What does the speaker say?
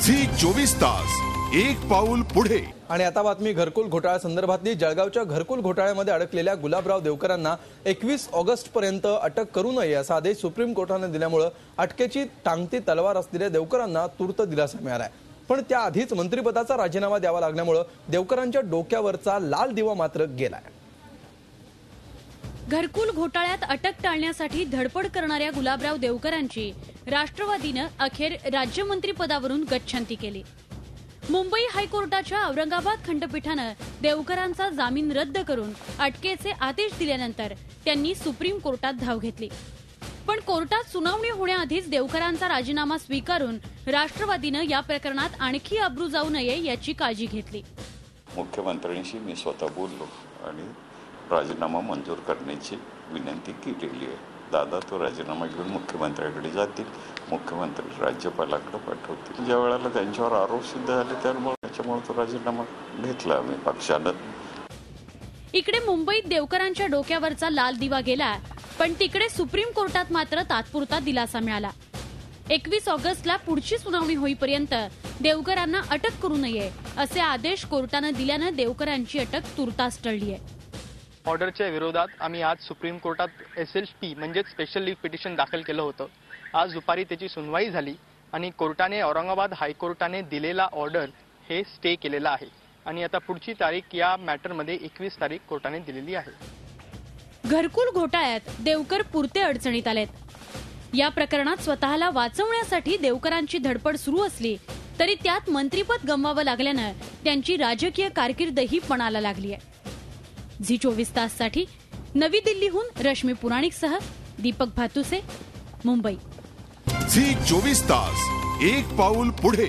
Zee 24 तास एक पाऊल पुढे। आणि आता बातमी घरकुल घोटाळ्या संदर्भातली। जळगावच्या घरकुल घोटाळ्यामध्ये अडकलेल्या गुलाबराव देवकरांना 21 ऑगस्ट पर्यंत अटक करू नये असा आदेश सुप्रीम कोर्टाने दिल्यामुळे अटकेची टांगती तलवार असलेल्या देवकरांना तूर्त दिलासा मिळाला आहे। पण त्याआधीच मंत्रिपदाचा राजीनामा द्यावा लागल्यामुळे देवकरांच्या डोक्यावरचा लाल दिवा मात्र गेलाय। घरकुल घोटाळ्यात अटक टाळण्यासाठी धडपड करणाऱ्या गुलाबराव देवकरांची राष्ट्रवादीने अखेर राज्यमंत्रीपदावरून गच्छंती केली। मुंबई हायकोर्टाच्या औरंगाबाद खंडपीठाने देवकरांचा जामीन रद्द करून अटकेचे आदेश दिल्यानंतर त्यांनी सुप्रीम कोर्टात धाव घेतली। पण कोर्टात सुनावणी होण्याआधीच देवकरांचा राजीनामा स्वीकारून राष्ट्रवादीने या प्रकरणात आणखी अब्रू जाऊ नये याची काळजी घेतली। मुख्यमंत्र्यांशी मी स्वतः बोललो आणि राजीनामा मंजूर करण्याची विनंती केलेली आहे। दादा तो राजीनामा घेऊन मुख्यमंत्र्यांकडे जातील, मुख्यमंत्री राज्यपालाकडे पाठवतील। ज्या वेळेला त्यांच्यावर आरोप सिद्ध झाले त्यामुळे तो राजीनामा घेतला आम्ही पक्षानं। इकडे मुंबईत देवकरांच्या डोक्यावरचा लाल दिवा गेला, पण तिकडे सुप्रीम कोर्टात मात्र तात्पुरता दिलासा मिळाला। 21 ऑगस्टला पुढची सुनावणी होईपर्यंत देवकरांना अटक करू नये असे आदेश कोर्टाने दिल्याने देवकरांची अटक तुर्तास टळली आहे। ऑर्डरच्या विरोधात आम्ही आज सुप्रीम कोर्टात SLP म्हणजे स्पेशल लीव्ह पिटिशन दाखल केलं होतं। आज दुपारी त्याची सुनवाई झाली आणि कोर्टाने औरंगाबाद हायकोर्टाने दिलेला ऑर्डर हे स्टे केलेला आहे आणि आता पुढची तारीख या मॅटरमध्ये 21 तारीख कोर्टाने दिलेली आहे। घरकुल घोटाळ्यात देवकर पुरते अडचणीत आलेत। या प्रकरणात स्वतःला वाचवण्यासाठी देवकरांची धडपड सुरू असली तरी त्यात मंत्रिपद गमवावं लागल्यानं त्यांची राजकीय कारकीर्दही पणाला लागली आहे। झी 24 ताससाठी नवी दिल्लीहून रश्मी पुराणिकसह दीपक भातुसे, मुंबई। झी 24 तास एक पाऊल पुढे।